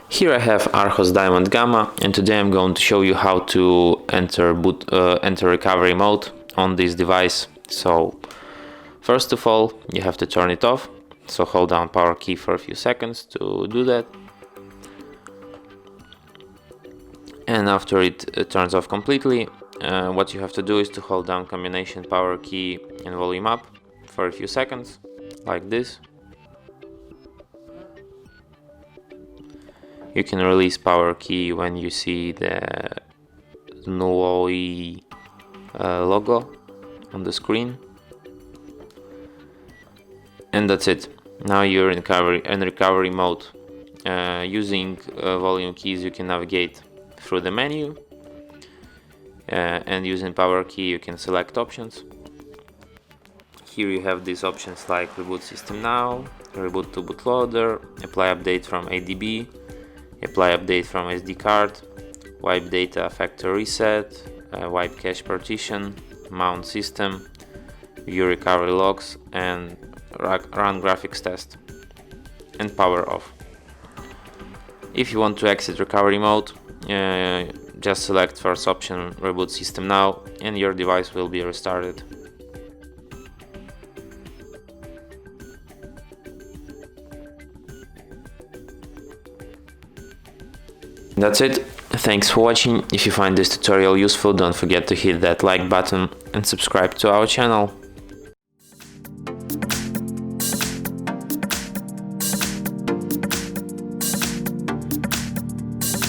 Here I have ARCHOS Diamond Gamma, and today I'm going to show you how to enter recovery mode on this device. So first of all, you have to turn it off. So hold down power key for a few seconds to do that. And after it turns off completely, what you have to do is to hold down combination power key and volume up for a few seconds, like this. You can release power key when you see the NUOI logo on the screen. And that's it. Now you're in recovery mode. Using volume keys you can navigate through the menu, and using power key you can select options. Here you have these options like reboot system now, reboot to bootloader, apply update from ADB, apply update from SD card, wipe data factory reset, wipe cache partition, mount system, view recovery logs, and run graphics test, and power off. If you want to exit recovery mode, just select first option, reboot system now, and your device will be restarted. That's it. Thanks for watching. If you find this tutorial useful, don't forget to hit that like button and subscribe to our channel.